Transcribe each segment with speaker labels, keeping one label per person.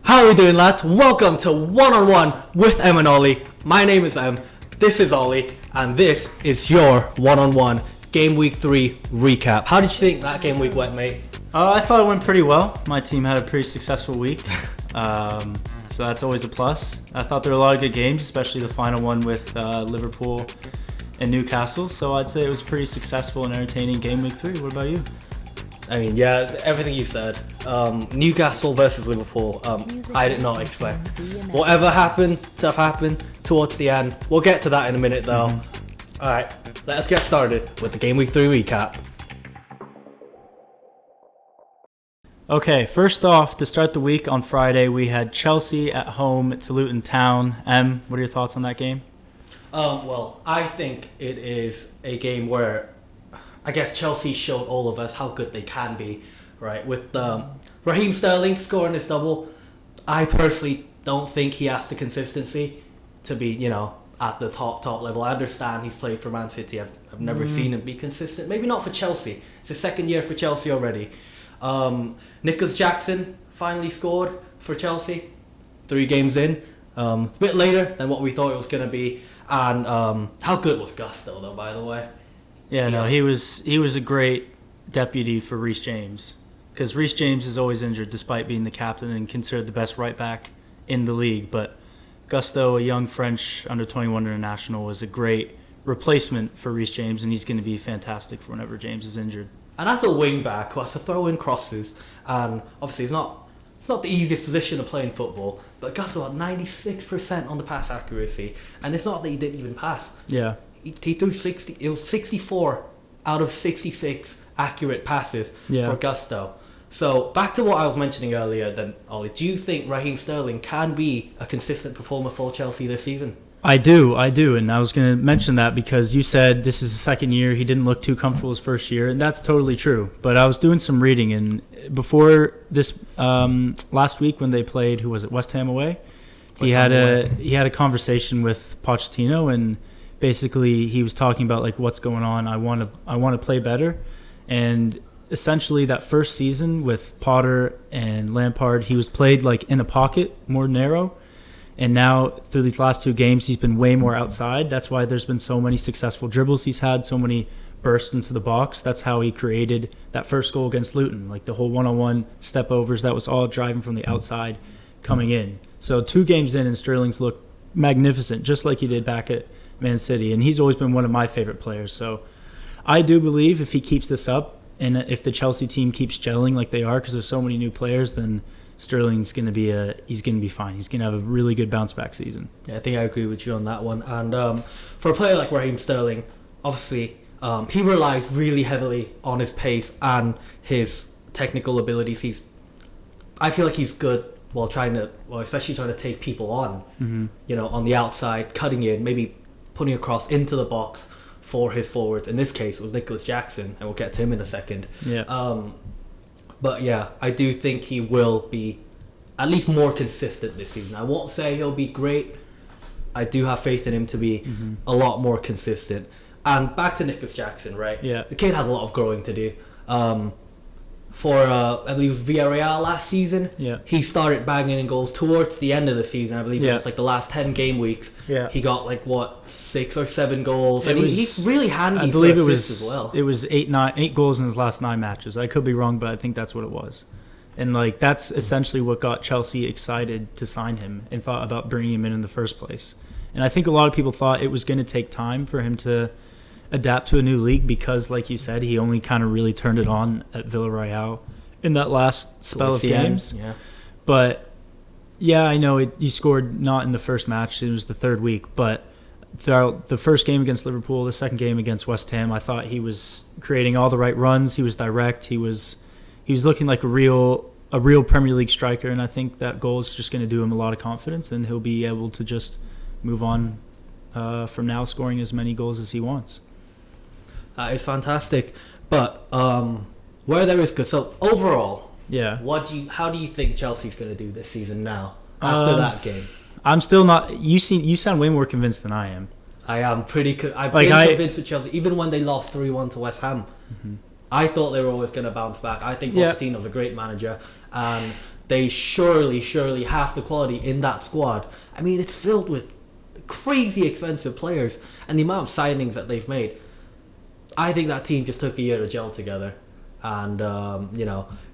Speaker 1: How are we doing, lads? Welcome to One on One with M and Ollie. My name is M, this is Ollie, and this is your One on One Game Week 3 recap. How did you think that game week went, mate?
Speaker 2: I thought it went pretty well. My team had a pretty successful week, so that's always a plus. I thought there were a lot of good games, especially the final one with Liverpool and Newcastle, so I'd say it was a pretty successful and entertaining Game Week 3. What about you?
Speaker 1: I mean, yeah, everything you said. Newcastle versus Liverpool, I did not expect. Whatever happened to have happened towards the end. We'll get to that in a minute, though. Alright, let's get started with the Game Week 3 recap.
Speaker 2: Okay, first off, to start the week on Friday, we had Chelsea at home to Luton Town. M, what are your thoughts on that game?
Speaker 1: Well, I think it is a game where I guess Chelsea showed all of us how good they can be, right? With Raheem Sterling scoring his double, I personally don't think he has the consistency to be, at the top level. I understand he's played for Man City. I've never seen him be consistent. Maybe not for Chelsea. It's his second year for Chelsea already. Nicholas Jackson finally scored for Chelsea 3 games in. It's a bit later than what we thought it was going to be. And how good was Gusto, though, by the way?
Speaker 2: Yeah, no, he was a great deputy for Reece James, because Reece James is always injured despite being the captain and considered the best right back in the league. But Gusto, a young French under-21 international, was a great replacement for Reece James, and he's going to be fantastic for whenever James is injured.
Speaker 1: And as a wing back who has to throw in crosses, and obviously it's not the easiest position to play in football, but Gusto had 96% on the pass accuracy, and it's not that he didn't even pass.
Speaker 2: Yeah.
Speaker 1: He threw 60. It was 64 out of 66 accurate passes for Gusto. So back to what I was mentioning earlier, then Ollie, do you think Raheem Sterling can be a consistent performer for Chelsea this season?
Speaker 2: I do, and I was going to mention that because you said this is the second year. He didn't look too comfortable his first year, and that's totally true. But I was doing some reading, and before this last week when they played, who was it, West Ham away? He had a conversation with Pochettino, and basically he was talking about like what's going on. I want to play better, and essentially that first season with Potter and Lampard, he was played like in a pocket, more narrow. And now, through these last 2 games, he's been way more outside. That's why there's been so many successful dribbles he's had, so many bursts into the box. That's how he created that first goal against Luton. Like the whole one-on-one step-overs, that was all driving from the outside, coming in. So 2 games in, and Sterling's looked magnificent, just like he did back at Man City. And he's always been one of my favorite players. So I do believe if he keeps this up, and if the Chelsea team keeps gelling like they are, because there's so many new players, then Sterling's going to be fine. He's going to have a really good bounce back season.
Speaker 1: Yeah, I think I agree with you on that one. And for a player like Raheem Sterling, obviously he relies really heavily on his pace and his technical abilities. I feel like he's good especially trying to take people on, on the outside, cutting in, maybe putting a cross into the box for his forwards. In this case, it was Nicholas Jackson, and we'll get to him in a second.
Speaker 2: Yeah.
Speaker 1: But yeah, I do think he will be at least more consistent this season. I won't say he'll be great. I do have faith in him to be a lot more consistent. And back to Nicholas Jackson, right?
Speaker 2: Yeah.
Speaker 1: The kid has a lot of growing to do. I believe it was Villarreal last season.
Speaker 2: Yeah.
Speaker 1: He started banging in goals towards the end of the season. I believe it was like the last 10 game weeks.
Speaker 2: Yeah.
Speaker 1: He got 6 or 7 goals. He's really handy.
Speaker 2: I believe
Speaker 1: for
Speaker 2: it was
Speaker 1: assists as well.
Speaker 2: It was 8 goals in his last 9 matches. I could be wrong, but I think that's what it was. And that's essentially what got Chelsea excited to sign him and thought about bringing him in the first place. And I think a lot of people thought it was going to take time for him to adapt to a new league because, like you said, he only kind of really turned it on at Villarreal in that last spell of games.
Speaker 1: Yeah.
Speaker 2: But yeah, I know he scored not in the first match. It was the 3rd week, but throughout the first game against Liverpool, the second game against West Ham, I thought he was creating all the right runs. He was direct. He was looking like a real Premier League striker, and I think that goal is just going to do him a lot of confidence, and he'll be able to just move on from now, scoring as many goals as he wants.
Speaker 1: That is fantastic. But where there is good. So overall, how do you think Chelsea's going to do this season now after that game?
Speaker 2: I'm still not. You sound way more convinced than I am.
Speaker 1: I am pretty. I've been convinced with Chelsea, even when they lost 3-1 to West Ham. Mm-hmm. I thought they were always going to bounce back. I think Pochettino's a great manager, and they surely have the quality in that squad. I mean, it's filled with crazy expensive players, and the amount of signings that they've made. I think that team just took a year to gel together, and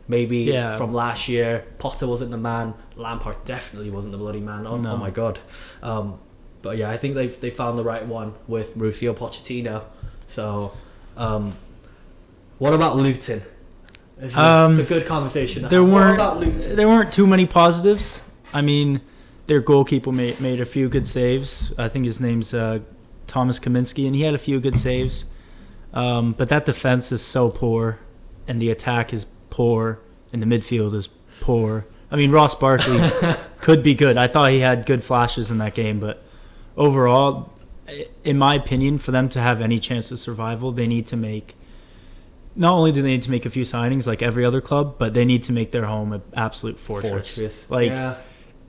Speaker 1: maybe from last year, Potter wasn't the man. Lampard definitely wasn't the bloody man. Oh my god. But yeah, I think they found the right one with Mauricio Pochettino. So, what about Luton? It's a good conversation.
Speaker 2: There weren't too many positives. I mean, their goalkeeper made a few good saves. I think his name's Thomas Kaminski, and he had a few good saves. But that defense is so poor, and the attack is poor, and the midfield is poor. I mean, Ross Barkley could be good. I thought he had good flashes in that game, but overall, in my opinion, for them to have any chance of survival, they need to make... Not only do they need to make a few signings like every other club, but they need to make their home an absolute fortress.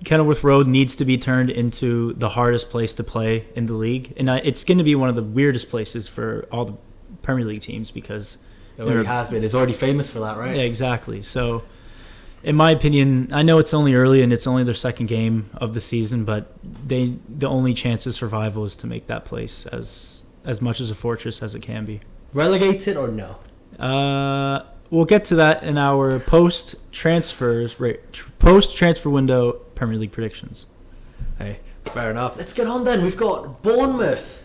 Speaker 2: Kenilworth Road needs to be turned into the hardest place to play in the league. And it's going to be one of the weirdest places for all the Premier League teams because...
Speaker 1: It already has been. It's already famous for that, right?
Speaker 2: Yeah, exactly. So, in my opinion, I know it's only early and it's only their second game of the season, but the only chance of survival is to make that place as much as a fortress as it can be.
Speaker 1: Relegated or no?
Speaker 2: We'll get to that in our post-transfer window Premier League predictions.
Speaker 1: Hey, fair enough. Let's get on then. We've got Bournemouth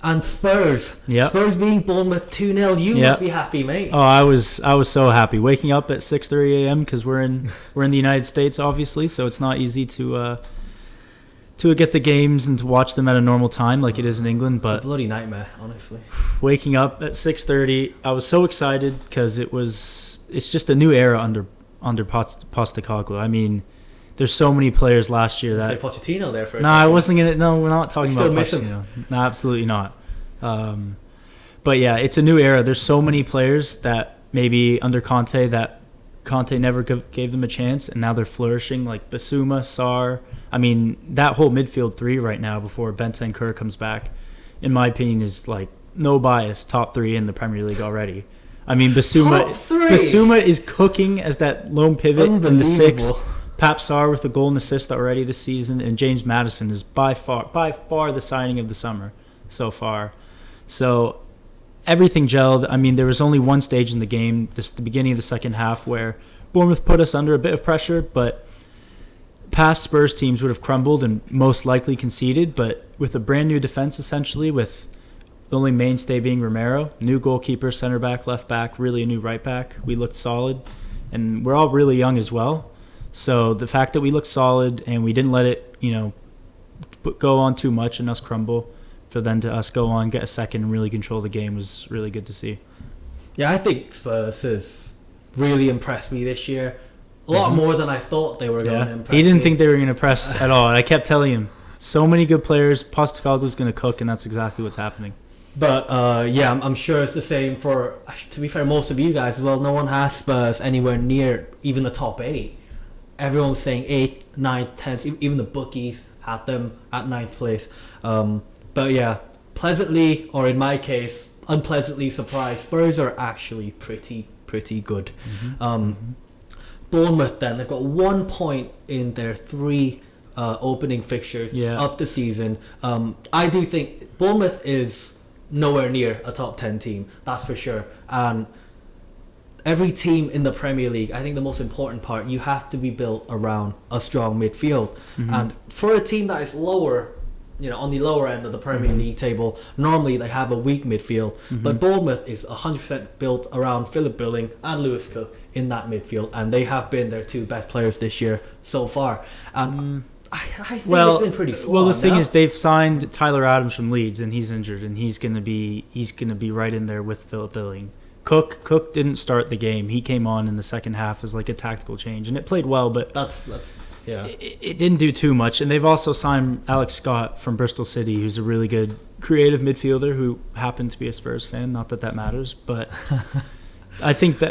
Speaker 1: and Spurs.
Speaker 2: Yep.
Speaker 1: Spurs being Bournemouth 2-0. You must be happy, mate.
Speaker 2: Oh, I was so happy waking up at 6:30 a.m. because we're in the United States, obviously, so it's not easy to get the games and to watch them at a normal time like it is in England. But
Speaker 1: it's a bloody nightmare, honestly.
Speaker 2: Waking up at 6:30, I was so excited because it's just a new era under Postecoglou. I mean, there's so many players last year that...
Speaker 1: Say Pochettino there for a second.
Speaker 2: I wasn't going to... No, we're not talking about
Speaker 1: Pochettino.
Speaker 2: Him. No, absolutely not. But yeah, it's a new era. There's so many players that maybe under Conte that Conte never gave them a chance, and now they're flourishing, like Basuma, Sarr. I mean, that whole midfield three right now before Bentancur comes back, in my opinion, is like no bias, top three in the Premier League already. I mean, Basuma is cooking as that lone pivot in the six. Pap Sarr with a goal and assist already this season, and James Maddison is by far the signing of the summer so far. So everything gelled. I mean, there was only one stage in the game, the beginning of the second half, where Bournemouth put us under a bit of pressure, but past Spurs teams would have crumbled and most likely conceded. But with a brand new defense, essentially, with the only mainstay being Romero, new goalkeeper, center back, left back, really a new right back, we looked solid, and we're all really young as well. So the fact that we looked solid and we didn't let it, go on too much and us crumble, for then to us go on, get a second, and really control the game was really good to see.
Speaker 1: Yeah, I think Spurs has really impressed me this year. A lot more than I thought they were going to impress me.
Speaker 2: He didn't think they were going to press at all. And I kept telling him, so many good players, Postecoglou's going to cook, and that's exactly what's happening.
Speaker 1: But, I'm sure it's the same for, to be fair, most of you guys as well. No one has Spurs anywhere near even the top 8. Everyone was saying 8th, 9th, 10th. Even the bookies had them at 9th place. But yeah, pleasantly, or in my case, unpleasantly surprised. Spurs are actually pretty good. Bournemouth then, they've got 1 point in their 3 opening fixtures of the season. I do think Bournemouth is nowhere near a top 10 team, that's for sure. And every team in the Premier League, I think the most important part, you have to be built around a strong midfield. And for a team that is lower, on the lower end of the Premier League table, normally they have a weak midfield. But Bournemouth is 100% built around Philip Billing and Lewis Cook in that midfield, and they have been their 2 best players this year so far. I think it's been pretty fun.
Speaker 2: Well, the thing is, they've signed Tyler Adams from Leeds, and he's injured, and he's gonna be right in there with Philip Billing. Cook didn't start the game. He came on in the second half as like a tactical change, and it played well, but it didn't do too much. And they've also signed Alex Scott from Bristol City, who's a really good creative midfielder who happened to be a Spurs fan. Not that that matters, but I think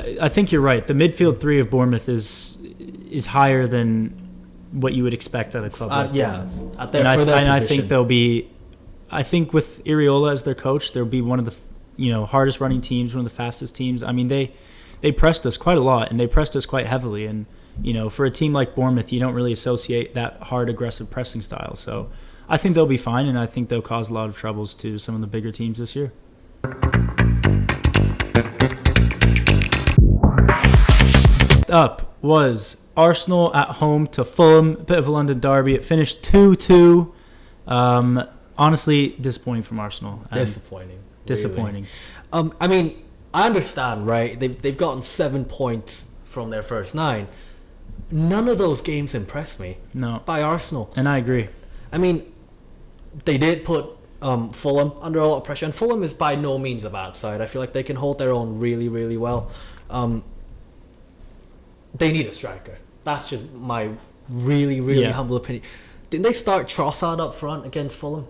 Speaker 2: you're right. The midfield 3 of Bournemouth is higher than what you would expect at a club like Bournemouth. I think they'll be. I think with Iriola as their coach, they'll be one of the hardest running teams, one of the fastest teams. I mean, they pressed us quite a lot, and they pressed us quite heavily. And for a team like Bournemouth, you don't really associate that hard, aggressive pressing style. So I think they'll be fine, and I think they'll cause a lot of troubles to some of the bigger teams this year. Up was Arsenal at home to Fulham, a bit of a London derby. It finished 2-2. Honestly, disappointing from Arsenal.
Speaker 1: Disappointing.
Speaker 2: Really.
Speaker 1: I mean, I understand, right? They've gotten 7 points from their first 9. None of those games impressed me.
Speaker 2: No.
Speaker 1: By Arsenal.
Speaker 2: And I agree.
Speaker 1: I mean, they did put Fulham under a lot of pressure, and Fulham is by no means a bad side. I feel like they can hold their own really, really well. They need a striker. That's just my really, really humble opinion. Didn't they start Trossard up front against Fulham?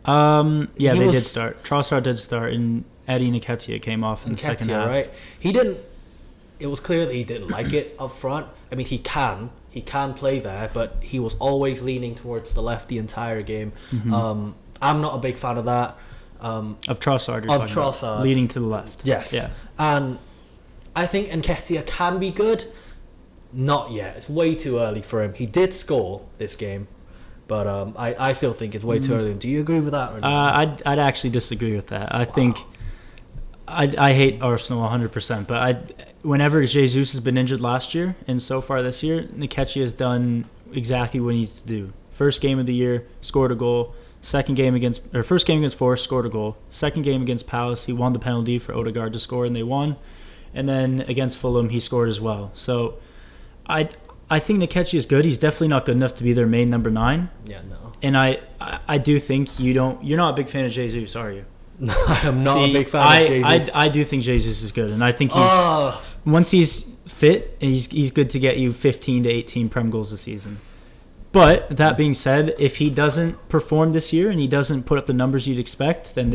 Speaker 2: Yeah, they did start. Trossard did start, and Eddie Nketiah came off in the second half.
Speaker 1: Right? He didn't. It was clear that he didn't like it up front. I mean, he can play there, but he was always leaning towards the left the entire game. Mm-hmm. I'm not a big fan of that.
Speaker 2: Of Trossard.
Speaker 1: Of Trossard.
Speaker 2: Leaning to the left.
Speaker 1: Yes.
Speaker 2: Yeah.
Speaker 1: And I think Nketiah can be good. Not yet. It's way too early for him. He did score this game, but I still think it's way too early. Do you agree with that? Or not?
Speaker 2: I'd actually disagree with that. I think I hate Arsenal 100%, but whenever Jesus has been injured last year and so far this year, Nketiah has done exactly what he needs to do. First game of the year, scored a goal. First game against Forest, scored a goal. Second game against Palace, he won the penalty for Odegaard to score, and they won. And then against Fulham, he scored as well. So I think Nketiah is good. He's definitely not good enough to be their main number 9.
Speaker 1: Yeah, no.
Speaker 2: And I do think you're not a big fan of Jesus, are you?
Speaker 1: No, I am not a big fan of Jesus.
Speaker 2: I do think Jesus is good, and I think once he's fit, he's good to get you 15 to 18 Prem goals a season. But that being said, if he doesn't perform this year and he doesn't put up the numbers you'd expect, then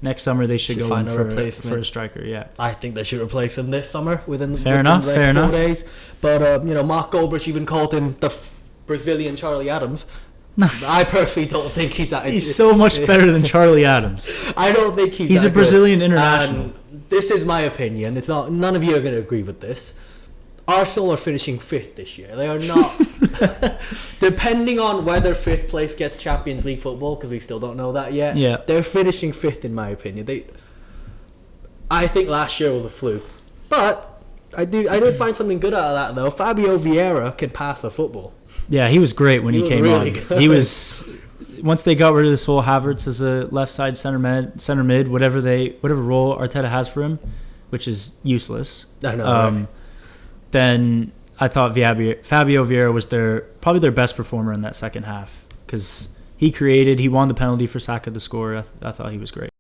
Speaker 2: next summer they should go
Speaker 1: find
Speaker 2: in
Speaker 1: a replacement
Speaker 2: for a striker. Yeah,
Speaker 1: I think they should replace him this summer within
Speaker 2: fair
Speaker 1: the
Speaker 2: enough.
Speaker 1: next 4 days. But Mark Goldbridge even called him the Brazilian Charlie Adams. I personally don't think he's that.
Speaker 2: He's so much better than Charlie Adams.
Speaker 1: I don't think he's
Speaker 2: a Brazilian international.
Speaker 1: And this is my opinion. It's not. None of you are going to agree with this. Arsenal are finishing 5th this year. They are not. Depending on whether 5th place gets Champions League football, because we still don't know that yet.
Speaker 2: Yeah.
Speaker 1: They're finishing 5th in my opinion. I think last year was a fluke, but I did find something good out of that though. Fabio Vieira can pass a football.
Speaker 2: Yeah, he was great when he came
Speaker 1: really
Speaker 2: on.
Speaker 1: Good.
Speaker 2: He was. Once they got rid of this whole Havertz as a left side center mid, whatever role Arteta has for him, which is useless.
Speaker 1: I know. Right?
Speaker 2: Then I thought Fabio Vieira was probably their best performer in that second half because he won the penalty for Saka to score. I thought he was great.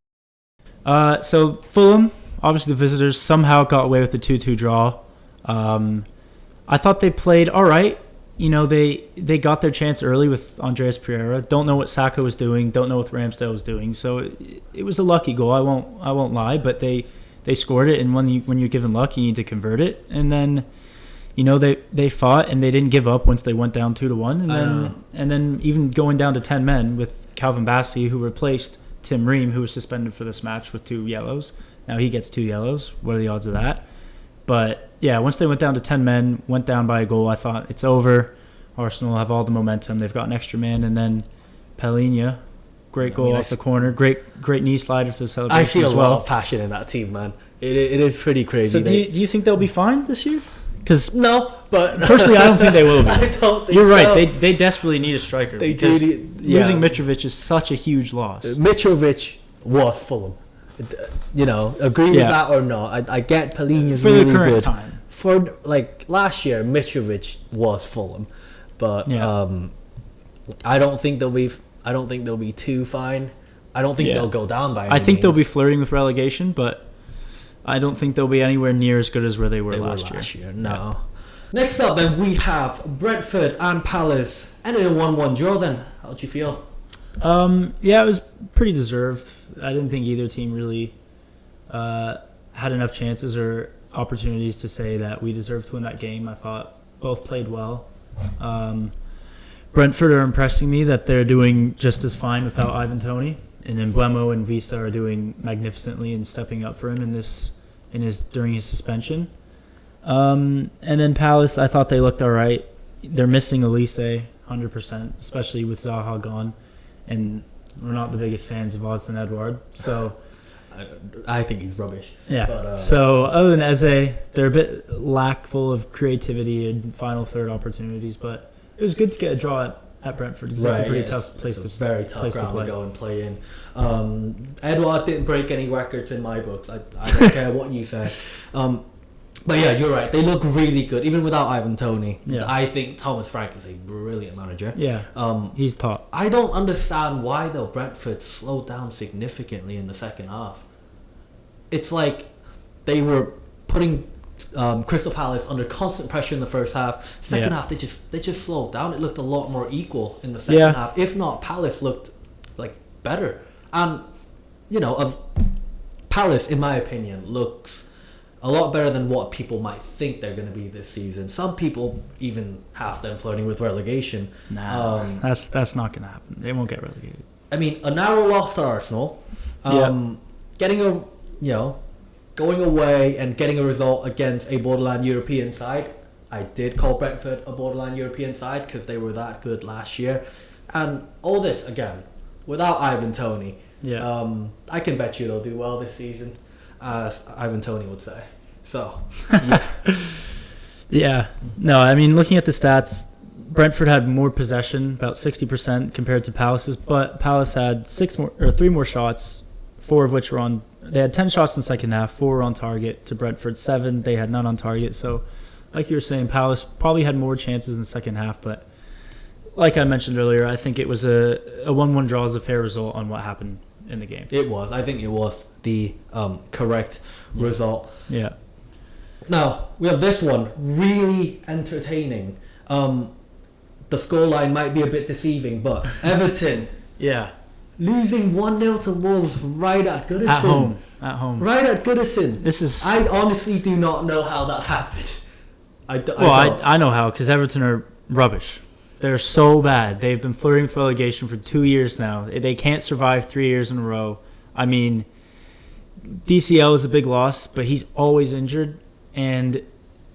Speaker 2: So Fulham, obviously the visitors, somehow got away with the 2-2 draw. I thought they played all right. They got their chance early with Andreas Pereira. Don't know what Saka was doing. Don't know what Ramsdale was doing. So it was a lucky goal. I won't lie, but they scored it. And when you're given luck, you need to convert it. And then, they fought and they didn't give up once they went down 2-1. And then even going down to 10 men with Calvin Bassey, who replaced Tim Ream, who was suspended for this match with 2 yellows. Now he gets 2 yellows. What are the odds of that? But yeah, once they went down to 10 men, went down by a goal, I thought it's over. Arsenal have all the momentum. They've got an extra man, and then Palhinha, great goal off the corner, great knee slider for the celebration.
Speaker 1: I see a
Speaker 2: as well.
Speaker 1: lot of passion in that team, man. It is pretty crazy.
Speaker 2: So do you think they'll be fine this year? Because
Speaker 1: no, but
Speaker 2: personally, I don't think they will be.
Speaker 1: I don't think
Speaker 2: You're right.
Speaker 1: So.
Speaker 2: They desperately need a striker. Losing Mitrovic is such a huge loss.
Speaker 1: Mitrovic was Fulham. Agree with that or not? I get Palhinha's
Speaker 2: for
Speaker 1: really
Speaker 2: the current
Speaker 1: good.
Speaker 2: time.
Speaker 1: For last year, Mitrovic was Fulham, but I don't think they'll be too fine. I don't think they'll go down by.
Speaker 2: I think they'll be flirting with relegation, but I don't think they'll be anywhere near as good as where they were last year.
Speaker 1: No.
Speaker 2: Yeah.
Speaker 1: Next up, then we have Brentford and Palace, and in a 1-1 draw. Then, how did you feel?
Speaker 2: Yeah, it was pretty deserved. I didn't think either team really had enough chances or opportunities to say that we deserved to win that game. I thought both played well. Brentford are impressing me that they're doing just as fine without Ivan Toney, and Emblemo and Visa are doing magnificently and stepping up for him during his suspension. And then Palace, I thought they looked all right. They're missing Elise 100%, especially with Zaha gone. And we're not the biggest fans of Odsonne Edouard. So
Speaker 1: I think he's rubbish.
Speaker 2: yeah.
Speaker 1: But,
Speaker 2: so other than Eze, they're a bit lackful of creativity and final third opportunities. But it was good to get a draw at Brentford because it's a pretty tough place
Speaker 1: it's
Speaker 2: to
Speaker 1: a very tough ground
Speaker 2: play.
Speaker 1: to go and play in. Edouard didn't break any records in my books. I don't care what you say. But yeah, you're right. They look really good, even without Ivan Toney.
Speaker 2: Yeah.
Speaker 1: I think Thomas Frank is a brilliant manager.
Speaker 2: Yeah, he's top.
Speaker 1: I don't understand why, though, Brentford slowed down significantly in the second half. It's like they were putting Crystal Palace under constant pressure in the first half. Second half, they just slowed down. It looked a lot more equal in the second half. If not, Palace looked like better. And, Palace, in my opinion, looks a lot better than what people might think they're going to be this season. Some people even have them flirting with relegation.
Speaker 2: Nah, that's not going to happen. They won't get relegated.
Speaker 1: I mean, a narrow loss to Arsenal. Going away and getting a result against a borderline European side. I did call Brentford a borderline European side because they were that good last year. And all this, again, without Ivan Toney.
Speaker 2: Yeah.
Speaker 1: I can bet you they'll do well this season, as Ivan Toney would say. So, yeah.
Speaker 2: Yeah. No, I mean, looking at the stats, Brentford had more possession, about 60% compared to Palace's, but Palace had 3 more shots, 4 of which were on. They had 10 shots in the second half, 4 were on target. To Brentford, 7, they had none on target. So, like you were saying, Palace probably had more chances in the second half, but like I mentioned earlier, I think it was a 1-1 draw is a fair result on what happened in the game.
Speaker 1: It was. I think it was the correct result.
Speaker 2: Yeah.
Speaker 1: Now, we have this one, really entertaining. The scoreline might be a bit deceiving, but Everton losing 1-0 to Wolves right at Goodison.
Speaker 2: At home.
Speaker 1: Right at Goodison. I honestly do not know how that happened.
Speaker 2: I know how, because Everton are rubbish. They're so bad. They've been flirting with relegation for 2 years now. They can't survive 3 years in a row. I mean, DCL is a big loss, but he's always injured. And,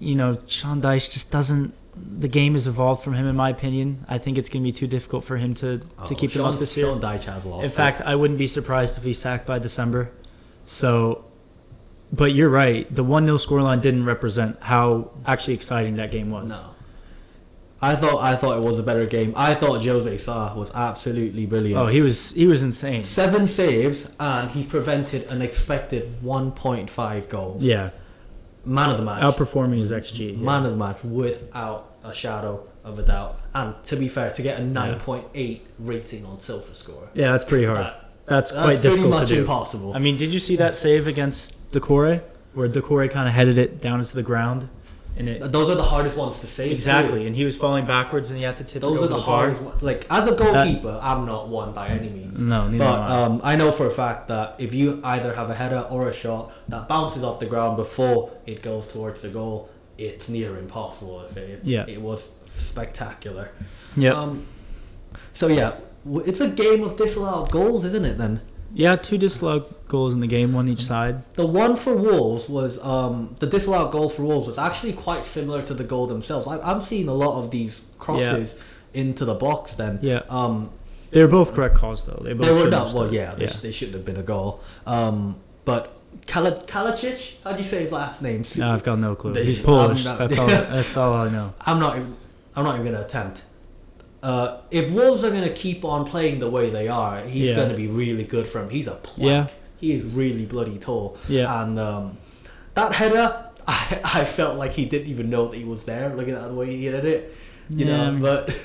Speaker 2: Sean Dyche just doesn't... The game has evolved from him, in my opinion. I think it's going to be too difficult for him to keep it up this year.
Speaker 1: Sean Dyche has lost.
Speaker 2: In fact, I wouldn't be surprised if he's sacked by December. So, but you're right. The 1-0 scoreline didn't represent how actually exciting that game was.
Speaker 1: No. I thought it was a better game. I thought Jose Sa was absolutely brilliant.
Speaker 2: Oh, he was insane.
Speaker 1: 7 saves, and he prevented an expected 1.5 goals.
Speaker 2: Yeah.
Speaker 1: Man of the match.
Speaker 2: Outperforming his XG.
Speaker 1: Man of the match without a shadow of a doubt. And to be fair, to get a 9.8 rating on SofaScore.
Speaker 2: Yeah, that's pretty hard. That's quite difficult to do.
Speaker 1: Pretty much impossible.
Speaker 2: I mean, did you see that save against Decore? Where Decore kind of headed it down into the ground?
Speaker 1: Those are the hardest ones to save.
Speaker 2: Exactly,
Speaker 1: too.
Speaker 2: And he was falling backwards and he had to tip
Speaker 1: Those
Speaker 2: it over
Speaker 1: are the
Speaker 2: the bar.
Speaker 1: hardest ones. Like, as a goalkeeper, I'm not one by any means.
Speaker 2: No, neither am
Speaker 1: I know for a fact that if you either have a header or a shot that bounces off the ground before it goes towards the goal, it's near impossible to save.
Speaker 2: Yeah.
Speaker 1: It was spectacular.
Speaker 2: Yeah.
Speaker 1: So, yeah, it's a game of disallowed goals, isn't it, then?
Speaker 2: Yeah, 2 disallowed goals in the game, one each side.
Speaker 1: The one for Wolves was the disallowed goal for Wolves was actually quite similar to the goal themselves. I'm seeing a lot of these crosses into the box. Then
Speaker 2: they were both correct calls though. They
Speaker 1: were not. Well, they shouldn't have been a goal. But Kalicic, how do you say his last name?
Speaker 2: No, I've got no clue. He's Polish. That's all I know.
Speaker 1: I'm not even going to attempt. If Wolves are going to keep on playing the way they are, he's going to be really good for him. He's a plank. Yeah. He is really bloody tall. Yeah. And that header, I felt like he didn't even know that he was there, looking at the way he hit it. You know, but...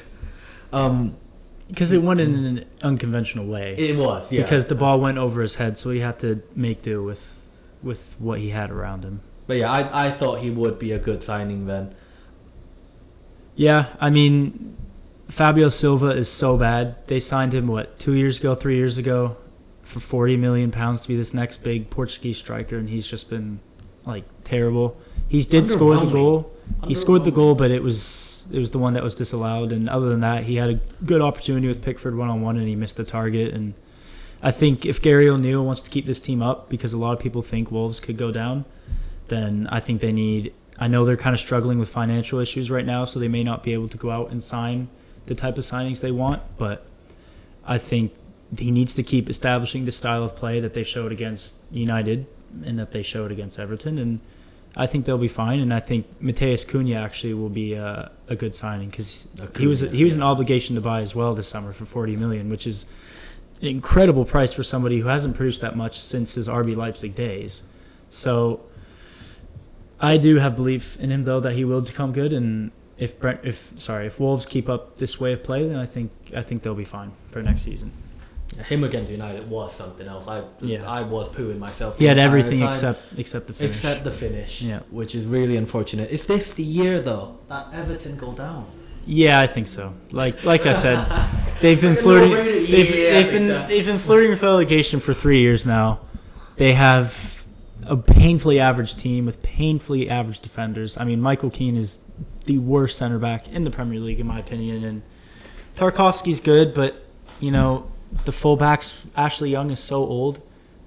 Speaker 2: because it went in an unconventional way.
Speaker 1: It was, yeah.
Speaker 2: Because the ball went over his head, so he had to make do with what he had around him.
Speaker 1: But yeah, I thought he would be a good signing then.
Speaker 2: Yeah, I mean... Fabio Silva is so bad. They signed him, 3 years ago, for £40 million to be this next big Portuguese striker, and he's just been, terrible. He did score the goal. He scored the goal, but it was the one that was disallowed, and other than that, he had a good opportunity with Pickford one-on-one, and he missed the target, and I think if Gary O'Neill wants to keep this team up, because a lot of people think Wolves could go down, then I think they need I know they're kind of struggling with financial issues right now, so they may not be able to go out and sign the type of signings they want. But I think he needs to keep establishing the style of play that they showed against United and that they showed against Everton. And I think they'll be fine. And I think Mateus Cunha actually will be a good signing because he was an obligation to buy as well this summer for 40 million, which is an incredible price for somebody who hasn't produced that much since his RB Leipzig days. So I do have belief in him, though, that he will become good. And if Wolves keep up this way of play, then I think they'll be fine for next season.
Speaker 1: Him against United was something else. I was pooing myself.
Speaker 2: He had everything except the finish.
Speaker 1: Except the finish, which is really unfortunate. Is this the year, though, that Everton go down?
Speaker 2: Yeah, I think so. Like I said, they've been flirting. They've been flirting with relegation for 3 years now. They have a painfully average team with painfully average defenders. I mean, Michael Keane is the worst center back in the Premier League, in my opinion, and Tarkowski's good, but the fullbacks, Ashley Young is so old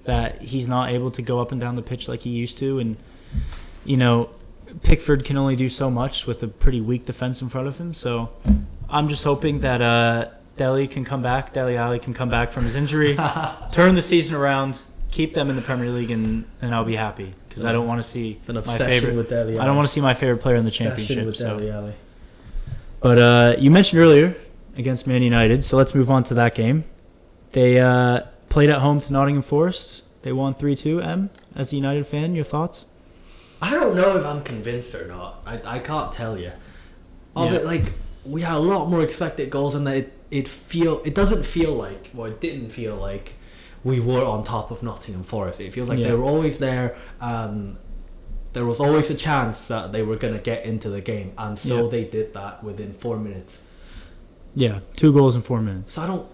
Speaker 2: that he's not able to go up and down the pitch like he used to, and Pickford can only do so much with a pretty weak defense in front of him. So I'm just hoping that Dele can come back. Dele Alli can come back from his injury, turn the season around, keep them in the Premier League, and I'll be happy because I don't want to see my favorite. With Dele Alli. I don't want to see my favorite player in the championship. With Dele Alli. But you mentioned earlier against Man United, so let's move on to that game. They played at home to Nottingham Forest. They won 3-2. As a United fan, your thoughts?
Speaker 1: I don't know if I'm convinced or not. I can't tell you. We had a lot more expected goals, and it didn't feel like we were on top of Nottingham Forest. It feels like they were always there, and there was always a chance that they were going to get into the game, and so they did that within 4 minutes. Yeah,
Speaker 2: 2 goals in 4 minutes.
Speaker 1: So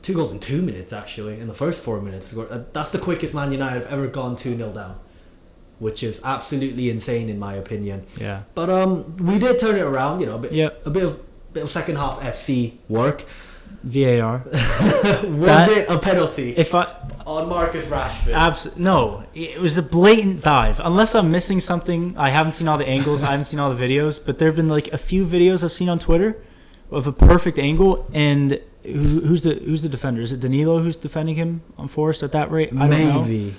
Speaker 1: 2 goals in 2 minutes, actually, in the first 4 minutes. That's the quickest Man United have ever gone 2-0 down, which is absolutely insane in my opinion.
Speaker 2: Yeah.
Speaker 1: But we did turn it around, a bit of second half FC work.
Speaker 2: VAR.
Speaker 1: Was it a penalty on Marcus Rashford?
Speaker 2: No, it was a blatant dive. Unless I'm missing something, I haven't seen all the angles, I haven't seen all the videos, but there have been like a few videos I've seen on Twitter of a perfect angle, and who's the defender? Is it Danilo who's defending him on Forest at that rate? I don't know.
Speaker 1: Maybe.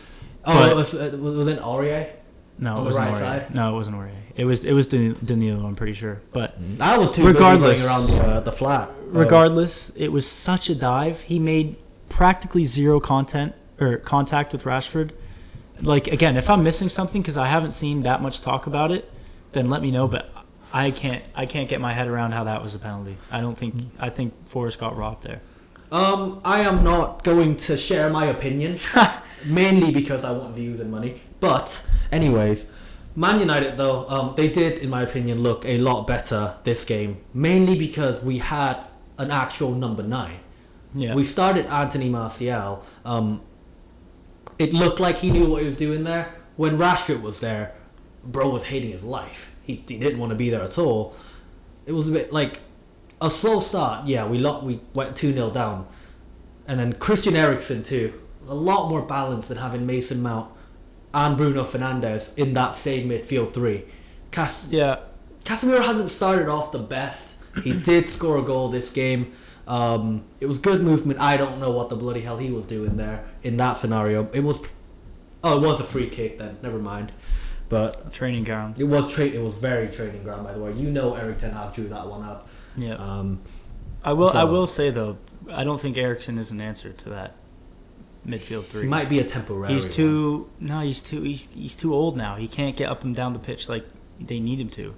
Speaker 1: Oh, was it Aurier?
Speaker 2: No, it wasn't Aurier. No, it wasn't Aurier. It was Danilo, I'm pretty sure. But
Speaker 1: I was too regardless busy running around the flat.
Speaker 2: Regardless, it was such a dive. He made practically zero contact with Rashford. Like, again, if I'm missing something because I haven't seen that much talk about it, then let me know. But I can't get my head around how that was a penalty. I think Forrest got robbed there.
Speaker 1: I am not going to share my opinion, mainly because I want views and money. But anyways, Man United though, they did, in my opinion, look a lot better this game, mainly because we had an actual number 9. Yeah. We started Anthony Martial. It looked like he knew what he was doing there. When Rashford was there, bro was hating his life. He didn't want to be there at all. It was a bit like a slow start. Yeah, we went 2-0 down. And then Christian Eriksen too. A lot more balance than having Mason Mount and Bruno Fernandes in that same midfield 3. Casemiro hasn't started off the best. He did score a goal this game. It was good movement. I don't know what the bloody hell he was doing there in that scenario. It was a free kick then. Never mind. But
Speaker 2: training ground.
Speaker 1: It was very training ground, by the way. Eric Ten Hag drew that one up.
Speaker 2: Yeah. I will say though, I don't think Eriksen is an answer to that midfield 3.
Speaker 1: He might be a temporary.
Speaker 2: He's too old now. He can't get up and down the pitch like they need him to.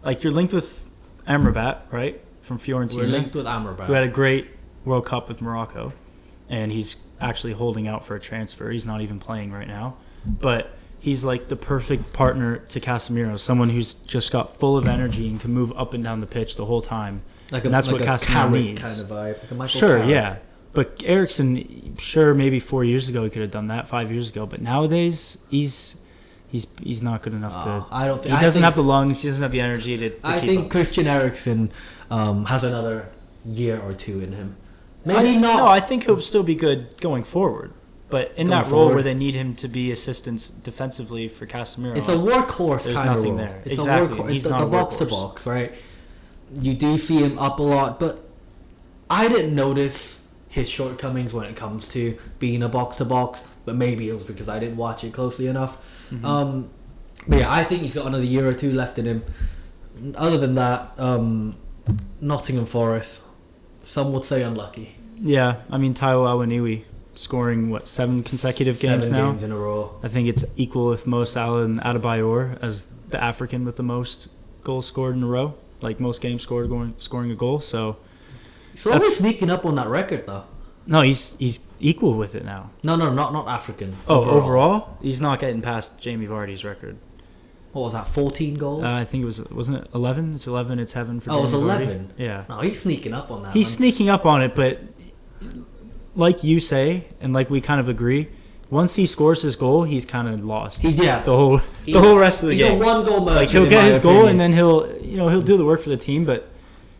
Speaker 2: Like, you're linked with Amrabat, right? From Fiorentina.
Speaker 1: We're linked with Amrabat,
Speaker 2: who had a great World Cup with Morocco, and he's actually holding out for a transfer. He's not even playing right now, but he's like the perfect partner to Casemiro, someone who's just got full of energy and can move up and down the pitch the whole time. That's what Casemiro needs.
Speaker 1: Kind of vibe. Like a Michael
Speaker 2: sure,
Speaker 1: Carrick.
Speaker 2: Yeah. But Eriksen, sure, maybe 4 years ago he could have done that, 5 years ago. But nowadays, he's not good enough to.
Speaker 1: I don't think
Speaker 2: he doesn't have the lungs. He doesn't have the energy to keep
Speaker 1: think
Speaker 2: up.
Speaker 1: Christian Eriksen has another year or two in him. Maybe not.
Speaker 2: No, I think he'll still be good going forward. But in
Speaker 1: Going
Speaker 2: that role
Speaker 1: forward.
Speaker 2: where they need him to be assistance defensively for Casemiro,
Speaker 1: It's a workhorse
Speaker 2: there's
Speaker 1: kind of
Speaker 2: nothing
Speaker 1: role.
Speaker 2: there.
Speaker 1: It's
Speaker 2: Exactly.
Speaker 1: a workhorse.
Speaker 2: He's
Speaker 1: It's
Speaker 2: not
Speaker 1: the
Speaker 2: a
Speaker 1: box to
Speaker 2: workhorse.
Speaker 1: box, right? You do see him up a lot, but I didn't notice his shortcomings when it comes to being a box to box. But maybe it was because I didn't watch it closely enough.
Speaker 2: Mm-hmm.
Speaker 1: But yeah, I think he's got another year or two left in him. Other than that, Nottingham Forest, some would say unlucky.
Speaker 2: Yeah, I mean, Taiwo Awoniyi scoring, 7 consecutive games
Speaker 1: 7
Speaker 2: now?
Speaker 1: games in a row.
Speaker 2: I think it's equal with Mo Salah and Adebayor as the African with the most goals scored in a row. Like, most games scoring a goal. So,
Speaker 1: Slowly sneaking up on that record, though.
Speaker 2: no, he's equal with it now.
Speaker 1: No, not African.
Speaker 2: Oh, overall? He's not getting past Jamie Vardy's record.
Speaker 1: What was that, 14 goals?
Speaker 2: I think wasn't it 11? It's 11, it's heaven for
Speaker 1: Oh, it was
Speaker 2: Jamie Vardy.
Speaker 1: 11?
Speaker 2: Yeah.
Speaker 1: No, he's sneaking up on that.
Speaker 2: He's
Speaker 1: man.
Speaker 2: sneaking up on it, but like you say, and like we kind of agree, once he scores his goal, he's kind of lost. The whole rest of the
Speaker 1: he's
Speaker 2: game.
Speaker 1: a one-goal merchant.
Speaker 2: Like he'll
Speaker 1: in
Speaker 2: get
Speaker 1: my
Speaker 2: his goal
Speaker 1: opinion.
Speaker 2: and then he'll do the work for the team, but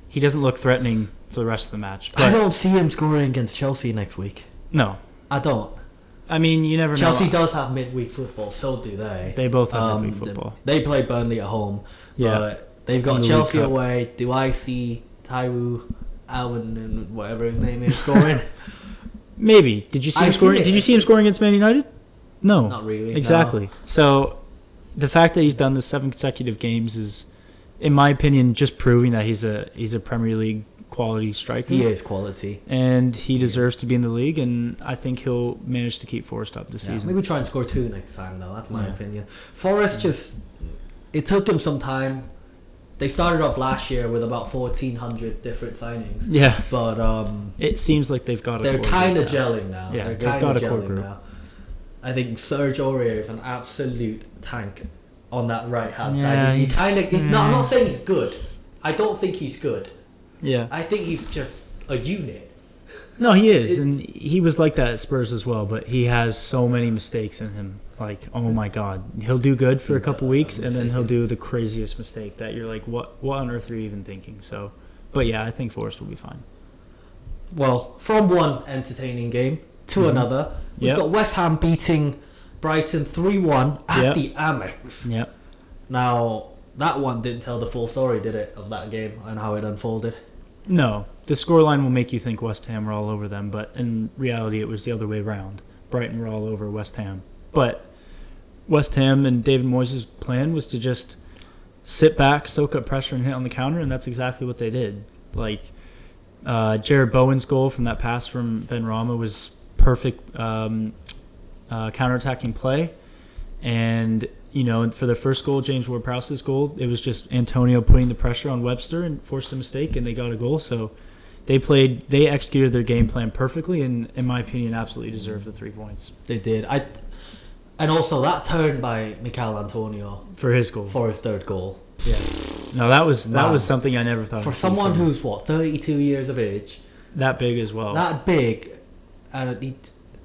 Speaker 2: he doesn't look threatening for the rest of the match. But
Speaker 1: I don't see him scoring against Chelsea next week.
Speaker 2: no,
Speaker 1: I don't.
Speaker 2: I mean you never
Speaker 1: Chelsea
Speaker 2: know.
Speaker 1: does have midweek football, so do they.
Speaker 2: They both have midweek football.
Speaker 1: They play Burnley at home,
Speaker 2: Yeah.
Speaker 1: but they've got
Speaker 2: In the
Speaker 1: Chelsea
Speaker 2: League Cup.
Speaker 1: away. Do I see Taiwo Allen and whatever his name is scoring?
Speaker 2: Maybe. Did you see
Speaker 1: I
Speaker 2: him
Speaker 1: see
Speaker 2: scoring?
Speaker 1: it.
Speaker 2: Did you see him scoring against Man United? No,
Speaker 1: Not really.
Speaker 2: exactly. So the fact that he's done this 7 consecutive games is, in my opinion, just proving that he's a Premier League quality striker.
Speaker 1: He is quality.
Speaker 2: And he deserves to be in the league, and I think he'll manage to keep Forest up this season.
Speaker 1: Maybe try and score 2 next time, though. That's my
Speaker 2: Yeah.
Speaker 1: opinion. Forest it took them some time. They started off last year with about 1,400 different signings.
Speaker 2: Yeah,
Speaker 1: But
Speaker 2: it seems like they've got a
Speaker 1: they're
Speaker 2: core
Speaker 1: kind of
Speaker 2: group now.
Speaker 1: gelling now.
Speaker 2: Yeah,
Speaker 1: they're
Speaker 2: they've
Speaker 1: kind
Speaker 2: got
Speaker 1: of
Speaker 2: a core
Speaker 1: gelling
Speaker 2: group.
Speaker 1: now. I think Serge Aurier is an absolute tank on that right hand
Speaker 2: Yeah,
Speaker 1: side. He
Speaker 2: he's-
Speaker 1: kind of. No, I'm not saying he's good. I don't think he's good.
Speaker 2: Yeah.
Speaker 1: I think he's just a unit.
Speaker 2: No, he is, and he was like that at Spurs as well. But he has so many mistakes in him. Like, oh my God, he'll do good for a couple weeks, and then he'll do the craziest mistake that you're like, what on earth are you even thinking? So, but yeah, I think Forest will be fine.
Speaker 1: Well, from one entertaining game to another, we've
Speaker 2: Yep.
Speaker 1: got West Ham beating Brighton 3-1 at
Speaker 2: Yep.
Speaker 1: the Amex.
Speaker 2: Yep.
Speaker 1: Now, that one didn't tell the full story, did it, of that game and how it unfolded?
Speaker 2: No, the scoreline will make you think West Ham were all over them, but in reality, it was the other way around. Brighton were all over West Ham, but West Ham and David Moyes' plan was to just sit back, soak up pressure, and hit on the counter, and that's exactly what they did. Like Jared Bowen's goal from that pass from Ben Rama was perfect counterattacking play, and for the first goal, James Ward-Prowse's goal, it was just Antonio putting the pressure on Webster and forced a mistake, and they got a goal. So they executed their game plan perfectly, and in my opinion, absolutely deserved the 3 points
Speaker 1: They did. And also that turn by Mikel Antonio
Speaker 2: for his goal.
Speaker 1: for his third goal.
Speaker 2: Yeah, no, that was
Speaker 1: Wow.
Speaker 2: something I never thought.
Speaker 1: For
Speaker 2: I'd see
Speaker 1: someone
Speaker 2: from
Speaker 1: who's 32 years of age,
Speaker 2: that big as well.
Speaker 1: that big, and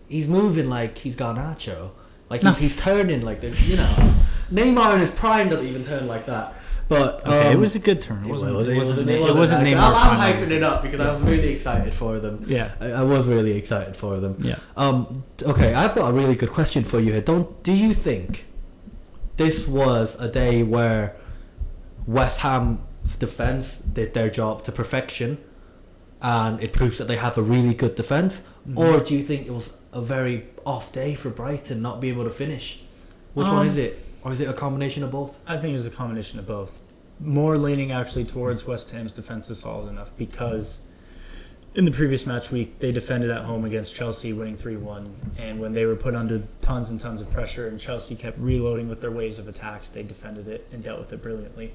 Speaker 1: he's moving like he's Garnacho. Like he's turning like Neymar in his prime doesn't even turn like that. But
Speaker 2: Okay, it was a good turn. It wasn't Neymar.
Speaker 1: I'm
Speaker 2: prime.
Speaker 1: hyping it up because I was really excited for them.
Speaker 2: Yeah.
Speaker 1: I was really excited for them.
Speaker 2: Yeah.
Speaker 1: Okay, I've got a really good question for you here. Do you think this was a day where West Ham's defense did their job to perfection, and it proves that they have a really good defense, or do you think it was a very off day for Brighton not being able to finish? Which one is it? Or is it a combination of both?
Speaker 2: I think it was a combination of both. More leaning actually towards West Ham's defense is solid enough because in the previous match week, they defended at home against Chelsea, winning 3-1. And when they were put under tons and tons of pressure and Chelsea kept reloading with their waves of attacks, they defended it and dealt with it brilliantly.